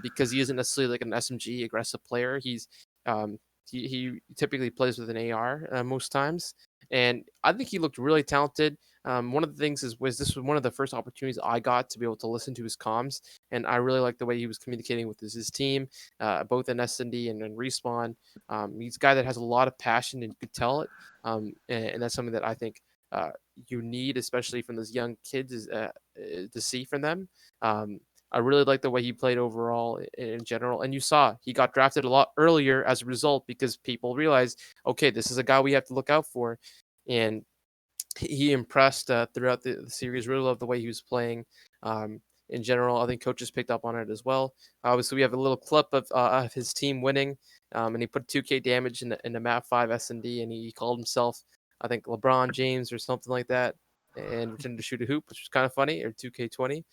S1: because he isn't necessarily like an SMG aggressive player. Um, he typically plays with an AR most times, and I think he looked really talented. One of the things was this was one of the first opportunities I got to be able to listen to his comms, and I really liked the way he was communicating with his team, both in S&D and in Respawn. He's a guy that has a lot of passion and you could tell it, and that's something that I think you need, especially from those young kids, to see from them. I really like the way he played overall in general. And you saw he got drafted a lot earlier as a result because people realized, okay, this is a guy we have to look out for. And he impressed throughout the series. Really love the way he was playing. in general. I think coaches picked up on it as well. Obviously, we have a little clip of his team winning, and he put 2K damage in the map 5 S&D, and he called himself, I think, LeBron James or something like that, and pretended to shoot a hoop, which was kind of funny, or 2K20.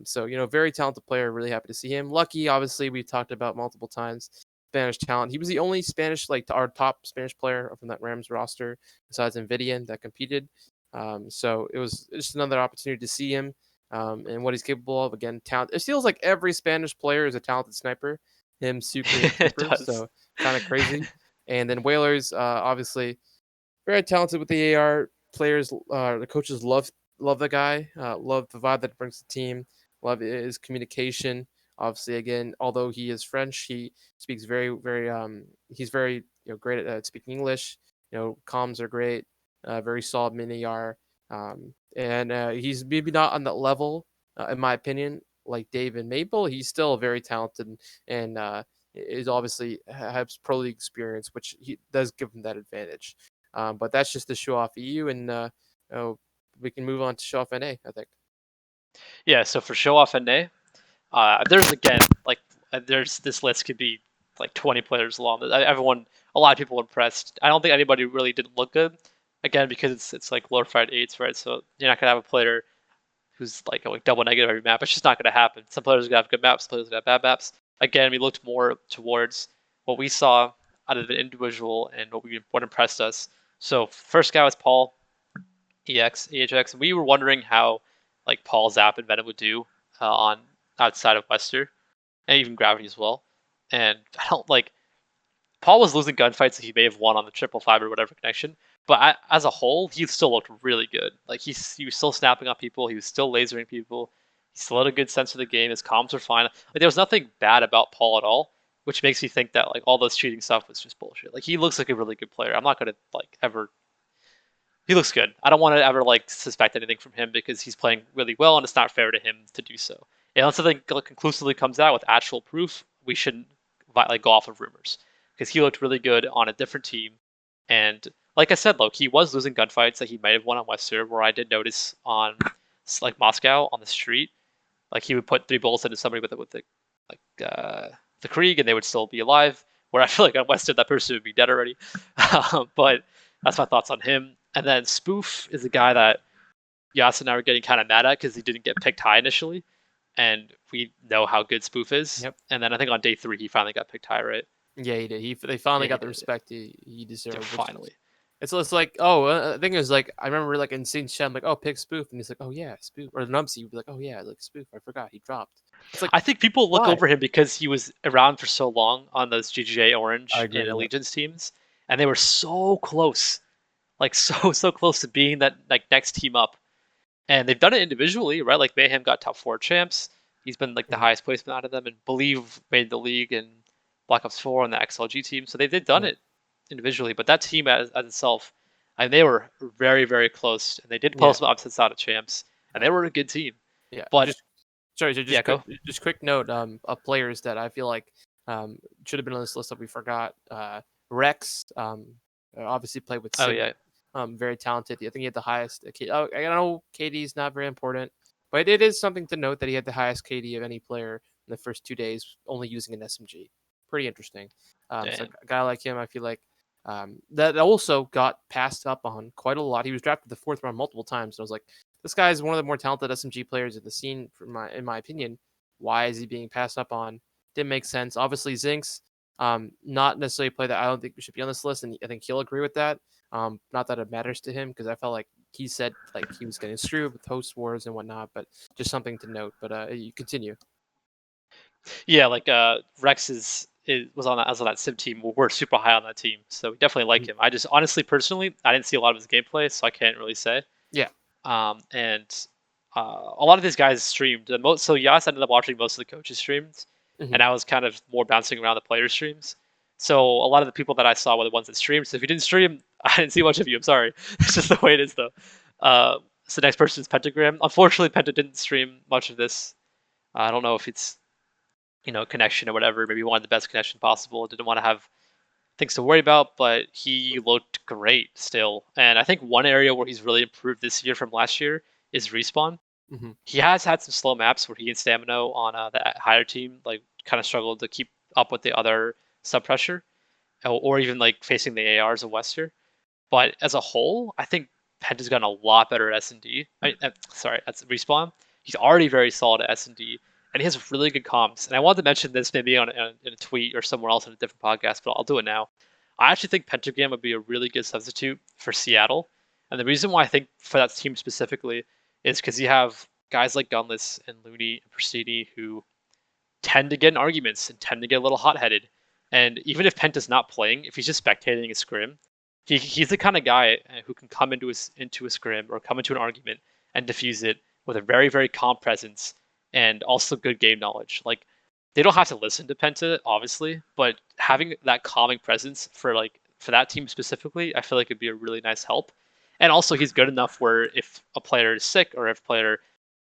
S1: So, very talented player. Really happy to see him. Lucky, obviously, we've talked about multiple times. Spanish talent. He was the only Spanish, like our top Spanish player from that Rams roster, besides Nvidian, that competed. So it was just another opportunity to see him and what he's capable of. Again, talent. It feels like every Spanish player is a talented sniper. Him, Sucre, and
S2: It
S1: Cooper.
S2: does.
S1: So kind of crazy. And then Whalers, obviously very talented with the AR players. The coaches love the guy. Love the vibe that brings to the team. Love his communication. Obviously, again, although he is French, he speaks very, very. He's very great at speaking English. Comms are great. Very solid mini AR. And he's maybe not on that level, in my opinion, like Dave and Maple. He's still very talented and is obviously has pro league experience, which he does give him that advantage. But that's just to show off EU, and we can move on to show off NA, I think.
S2: Yeah, so for show off NA, there's again there's this list could be like 20 players long. Everyone, a lot of people impressed. I don't think anybody really didn't look good. Again, because it's like glorified eights, right? So you're not gonna have a player who's like going double negative every map. It's just not gonna happen. Some players are gonna have good maps, some players are gonna have bad maps. Again, we looked more towards what we saw out of the individual and what impressed us. So first guy was Paul EHX. We were wondering how like Paul, Zap, and Venom would do on outside of Wester and even Gravity as well. And I don't like Paul was losing gunfights that he may have won on the triple five or whatever connection, but as a whole, he still looked really good. Like he was still snapping on people, he was still lasering people, he still had a good sense of the game. His comms were fine. Like there was nothing bad about Paul at all, which makes me think that like all this cheating stuff was just bullshit. Like he looks like a really good player. I'm not gonna like ever. He looks good. I don't want to ever like suspect anything from him because he's playing really well, and it's not fair to him to do so. And unless something conclusively comes out with actual proof, we shouldn't like go off of rumors because he looked really good on a different team. And like I said, Loki was losing gunfights that he might have won on Wester, where I did notice on like Moscow on the street, like he would put 3 bullets into somebody with the Krieg, and they would still be alive. Where I feel like on Wester, that person would be dead already. But that's my thoughts on him. And then Spoof is a guy that Yas and I were getting kind of mad at because he didn't get picked high initially, and we know how good Spoof is.
S1: Yep.
S2: And then I think on day 3 he finally got picked high, right?
S1: Yeah, he did. They finally
S2: Yeah,
S1: got the respect he deserved.
S2: yeah, finally.
S1: It's like, I think it was like, I remember like in Saint Chat, I'm like, oh, pick Spoof, and he's like, oh yeah, Spoof, or Numpsy would be like, oh yeah, like Spoof, I forgot he dropped. It's like,
S2: I think people look
S1: why?
S2: over him because he was around for so long on those GGA
S1: I
S2: Orange
S1: agree.
S2: and
S1: Yep.
S2: Allegiance teams, and they were so close, like so close to being that like next team up. And they've done it individually, right? Like Mayhem got top 4 champs. He's been like the highest placement out of them, and Believe made the league in Black Ops 4 on the XLG team. So they've done
S1: Yeah.
S2: it individually, but that team as itself, I mean, they were very close, and they did pull
S1: Yeah.
S2: some upsets out of champs, and they were a good team.
S1: Yeah.
S2: But
S1: Just sorry, so
S2: yeah, go.
S1: just quick note of players that I feel like should have been on this list that we forgot. Rex obviously played with
S2: Oh
S1: Sim.
S2: yeah,
S1: Very talented. I think he had the highest. I know KD is not very important, but it is something to note that he had the highest KD of any player in the first 2 days, only using an SMG. Pretty interesting. So
S2: damn.
S1: a guy like him, I feel like that also got passed up on quite a lot. He was drafted the 4th round multiple times. And I was like, this guy is one of the more talented SMG players in the scene, in my opinion. Why is he being passed up on? Didn't make sense. Obviously, Zinx, not necessarily a player that I don't think should be on this list, and I think he'll agree with that. Not that it matters to him because I felt like he said like he was getting screwed with host wars and whatnot, but just something to note. But you continue.
S2: Yeah, like Rex was on that Sim team. We're super high on that team, so we definitely like him. I just honestly, personally, I didn't see a lot of his gameplay, so I can't really say.
S1: Yeah.
S2: And a lot of these guys streamed. And so Yas ended up watching most of the coaches' streams,
S1: Mm-hmm.
S2: and I was kind of more bouncing around the players' streams. So a lot of the people that I saw were the ones that streamed. So if you didn't stream, I didn't see much of you. I'm sorry. It's just the way it is, though. So next person is Pentagram. Unfortunately, Penta didn't stream much of this. I don't know if it's connection or whatever. Maybe he wanted the best connection possible. Didn't want to have things to worry about, but he looked great still. And I think one area where he's really improved this year from last year is respawn.
S1: Hmm.
S2: He has had some slow maps where he and Stamino on the higher team like kind of struggled to keep up with the other sub pressure, or even like facing the ARs of Wester. But as a whole, I think Penta's gotten a lot better at S&D. Sorry, at Respawn. He's already very solid at S&D, and he has really good comms. And I wanted to mention this maybe in a tweet or somewhere else in a different podcast, but I'll do it now. I actually think Pentagram would be a really good substitute for Seattle. And the reason why I think for that team specifically is because you have guys like Gunless and LEWTEE and Prestini who tend to get in arguments and tend to get a little hot-headed. And even if Penta's not playing, if he's just spectating a scrim, he's the kind of guy who can come into a scrim or come into an argument and diffuse it with a very, very calm presence and also good game knowledge. Like, they don't have to listen to Penta, obviously, but having that calming presence for that team specifically, I feel like it'd be a really nice help. And also, he's good enough where if a player is sick or if a player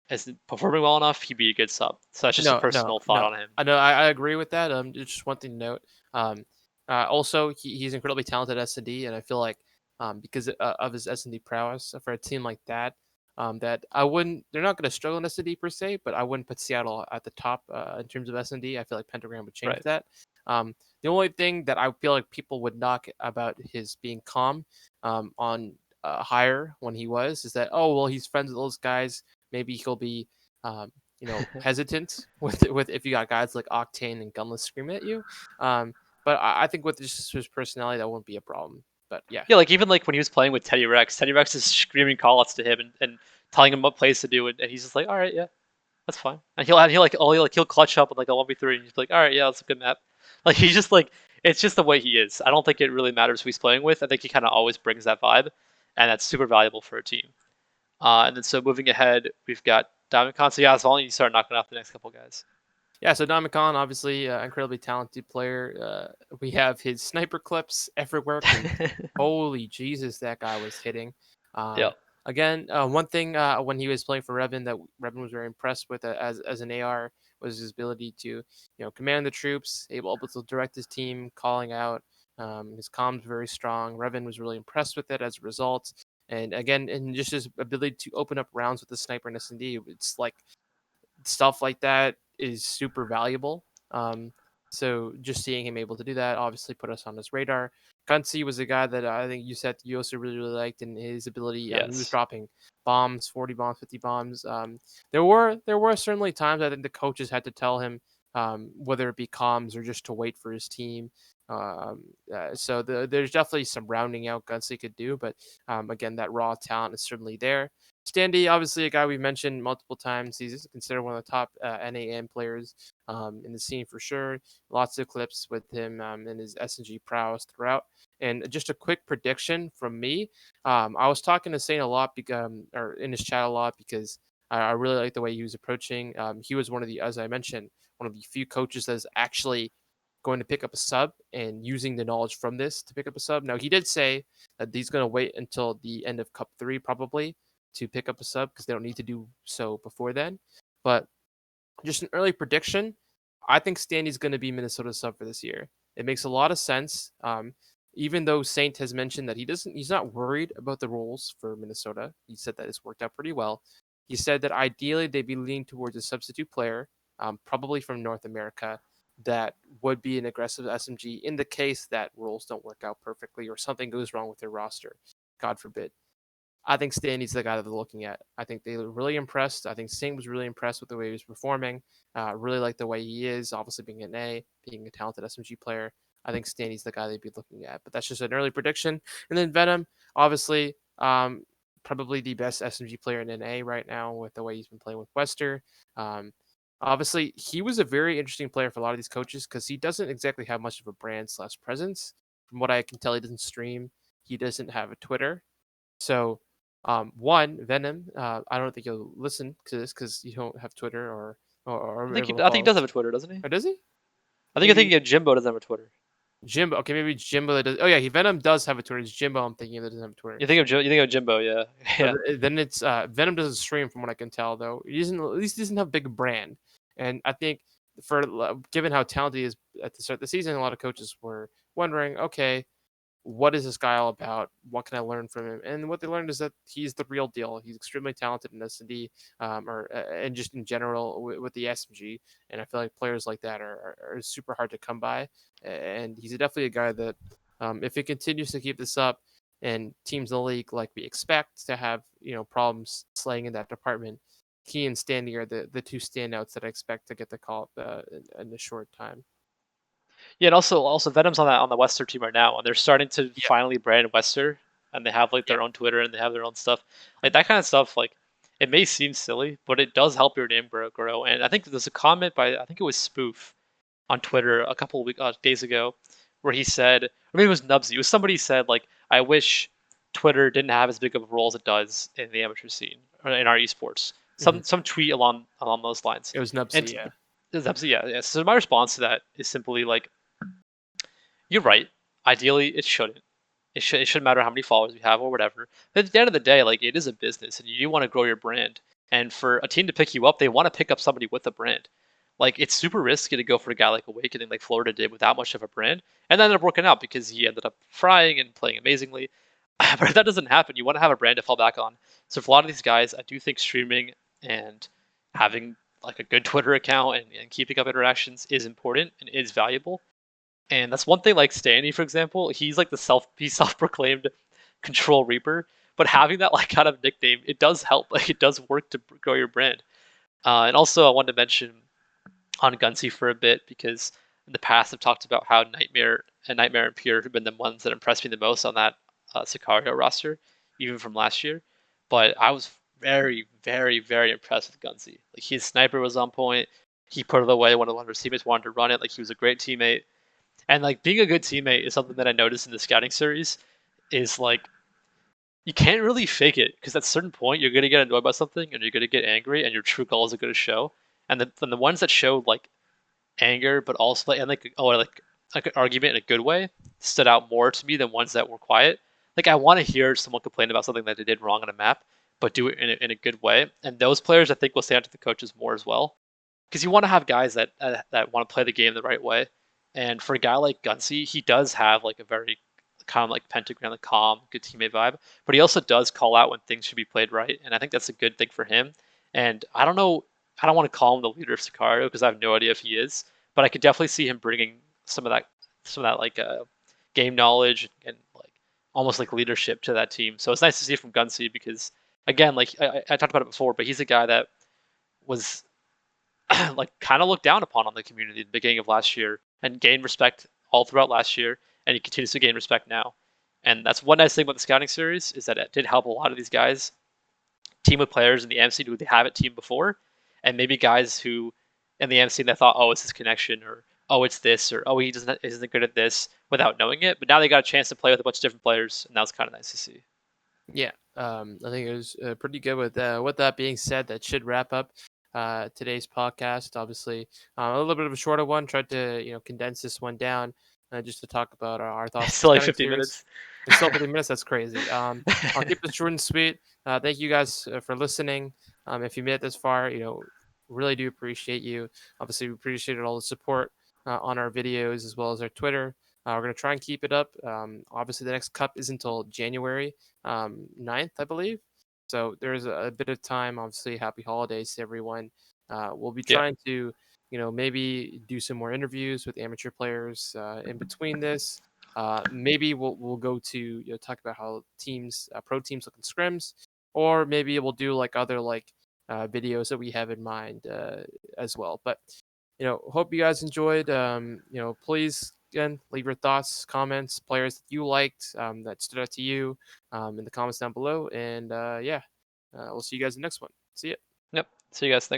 S2: isn't performing well enough, he'd be a good sub. So that's just a
S1: No, no,
S2: personal thought
S1: no.
S2: on him.
S1: I know. I agree with that. Just one thing to note. Um, also, he's incredibly talented at S&D, and I feel like because of his S&D prowess for a team like that, that I wouldn't. They're not going to struggle in S&D per se, but I wouldn't put Seattle at the top in terms of S&D. I feel like Pentagram would change
S2: Right.
S1: that. The only thing that I feel like people would knock about his being calm on higher when he was is that, oh well, he's friends with those guys. Maybe he'll be um, hesitant with if you got guys like Octane and Gunless screaming at you. But I think with just his personality, that won't be a problem. But yeah,
S2: Yeah, like even like when he was playing with Teddy Rex is screaming callouts to him and telling him what plays to do, and he's just like, all right, yeah, that's fine. And he'll clutch up with like a 1v3, and he's like, all right, yeah, that's a good map. Like he's just like it's just the way he is. I don't think it really matters who he's playing with. I think he kind of always brings that vibe, and that's super valuable for a team. And then so moving ahead, we've got Diamond Con. So yeah, why don't you start knocking off the next couple guys?
S1: yeah. So Don McCon, obviously, incredibly talented player. We have his sniper clips everywhere. Cause holy Jesus, that guy was hitting.
S2: Yeah.
S1: Again, one thing when he was playing for Revan that Revan was very impressed with as an AR was his ability to command the troops, able to direct his team, calling out. His comms very strong. Revan was really impressed with it as a result. And again, and just his ability to open up rounds with the sniper and S&D, it's like stuff like that is super valuable. So just seeing him able to do that obviously put us on his radar. Gunsey was a guy that I think you said you also really, really liked, and his ability. He was
S2: Yes.
S1: dropping bombs, 40 bombs, 50 bombs. There were certainly times I think the coaches had to tell him whether it be comms or just to wait for his team. So there's definitely some rounding out Gunsey could do, but again, that raw talent is certainly there. Standy, obviously a guy we've mentioned multiple times. He's considered one of the top NAM players in the scene for sure. Lots of clips with him and his SNG prowess throughout. And just a quick prediction from me. I was talking to Saint a lot, or in his chat a lot, because I really like the way he was approaching. He was one of the, as I mentioned, one of the few coaches that's actually going to pick up a sub and using the knowledge from this to pick up a sub. Now, he did say that he's going to wait until the end of Cup 3 probably to pick up a sub because they don't need to do so before then. But just an early prediction, I think Standy's going to be Minnesota's sub for this year. It makes a lot of sense. Even though Saint has mentioned that he's not worried about the rules for Minnesota. He said that it's worked out pretty well. He said that ideally they'd be leaning towards a substitute player, probably from North America, that would be an aggressive SMG in the case that rules don't work out perfectly or something goes wrong with their roster. God forbid. I think Stanley's the guy that they're looking at. I think they were really impressed. I think Saint was really impressed with the way he was performing. Really like the way he is, obviously being an A, being a talented SMG player. I think Stanley's the guy they'd be looking at. But that's just an early prediction. And then Venom, obviously, probably the best SMG player in NA right now with the way he's been playing with Wester. Um, Obviously, he was a very interesting player for a lot of these coaches because he doesn't exactly have much of a brand slash presence. From what I can tell, he doesn't stream. He doesn't have a Twitter. So one, Venom. I don't think you'll listen to this because you don't have Twitter or are able to
S2: I think he
S1: follow.
S2: does have a Twitter, doesn't he?
S1: Or does he?
S2: I think
S1: Maybe
S2: Jimbo doesn't have a Twitter.
S1: Jimbo. Okay, maybe Jimbo that does. Oh yeah, Venom does have a Twitter. It's Jimbo. I'm thinking that doesn't have a Twitter.
S2: You think of Jimbo, yeah,
S1: So
S2: yeah.
S1: then it's Venom doesn't stream from what I can tell though. He doesn't at least he doesn't have a big brand, and I think for given how talented he is at the start of the season, a lot of coaches were wondering, okay, what is this guy all about? What can I learn from him? And what they learned is that he's the real deal. He's extremely talented in S&D, and just in general with the SMG. And I feel like players like that are super hard to come by. And he's definitely a guy that, if he continues to keep this up, and teams in the league like we expect to have problems slaying in that department, he and Standing are the two standouts that I expect to get the call up in a short time.
S2: Yeah, and also Venom's on the Wester team right now, and they're starting to
S1: Yeah,
S2: finally brand Wester, and they have like
S1: yeah,
S2: their own Twitter and they have their own stuff, like that kind of stuff. Like it may seem silly, but it does help your name grow. And I think there's a comment by I think it was Spoof on Twitter a couple of days ago, where he said, or maybe it was Nubsy. It was somebody said like, I wish Twitter didn't have as big of a role as it does in the amateur scene or in our esports.
S1: hmm
S2: Some tweet along those lines.
S1: It was
S2: And
S1: Nupsy, yeah.
S2: Nubsy, yeah. So my response to that is simply like, you're right. Ideally, it shouldn't. It shouldn't matter how many followers you have or whatever. But at the end of the day, like it is a business, and you do want to grow your brand. And for a team to pick you up, they want to pick up somebody with a brand. Like it's super risky to go for a guy like Awakening, like Florida did, without much of a brand, and that ended up working out because he ended up frying and playing amazingly. But if that doesn't happen, you want to have a brand to fall back on. So for a lot of these guys, I do think streaming and having like a good Twitter account and keeping up interactions is important and is valuable. And that's one thing like Stanley, for example, he's like he's self-proclaimed control reaper, but having that like kind of nickname, it does help. Like it does work to grow your brand. And also I wanted to mention on Gunsy for a bit because in the past I've talked about how Nightmare and Pure have been the ones that impressed me the most on that Sicario roster, even from last year. But I was very, very, very impressed with Gunsy. Like his sniper was on point. He put it away when one of his teammates wanted to run it. Like he was a great teammate. And like being a good teammate is something that I noticed in the scouting series. Is like you can't really fake it because at a certain point you're gonna get annoyed by something and you're gonna get angry and your true colors are gonna show. And the ones that showed like anger, but also like and like an argument in a good way stood out more to me than ones that were quiet. Like I want to hear someone complain about something that they did wrong on a map, but do it in a good way. And those players I think will stand out to the coaches more as well because you want to have guys that want to play the game the right way. And for a guy like Gunsy, he does have like a very kind of like pentagram, like calm, good teammate vibe, but he also does call out when things should be played right, and I think that's a good thing for him. And I don't know, I don't want to call him the leader of Sicario because I have no idea if he is, but I could definitely see him bringing some of that like game knowledge and like almost like leadership to that team. So it's nice to see from Gunsy because again, like I talked about it before, but he's a guy that was like kind of looked down upon on the community at the beginning of last year and gained respect all throughout last year, and he continues to gain respect now. And that's one nice thing about the scouting series is that it did help a lot of these guys team with players in the MC who they haven't teamed before, and maybe guys who in the MC they thought, oh, it's his connection, or oh, it's this, or oh, he doesn't isn't good at this without knowing it. But now they got a chance to play with a bunch of different players, and that was kind of nice to see.
S1: Yeah, I think it was pretty good. With that being said, that should wrap up today's podcast. Obviously, a little bit of a shorter one. Tried to condense this one down just to talk about our thoughts
S2: It's
S1: on the
S2: still like
S1: scouting
S2: 15
S1: series.
S2: minutes.
S1: It's still 50 minutes. That's crazy. I'll keep it short and sweet. Thank you guys for listening. If you made it this far, really do appreciate you. Obviously, we appreciated all the support on our videos as well as our Twitter. We're going to try and keep it up. Obviously, the next cup is until January 9th, I believe. So there's a bit of time. Obviously, happy holidays to everyone. We'll be
S2: Yeah.
S1: trying to, maybe do some more interviews with amateur players in between this. Maybe we'll go to talk about how teams, pro teams look in scrims, or maybe we'll do like other like videos that we have in mind as well. But hope you guys enjoyed. Please again leave your thoughts, comments, players that you liked that stood out to you in the comments down below. And yeah, we'll see you guys in the next one. See ya.
S2: Yep. See you guys. Thanks.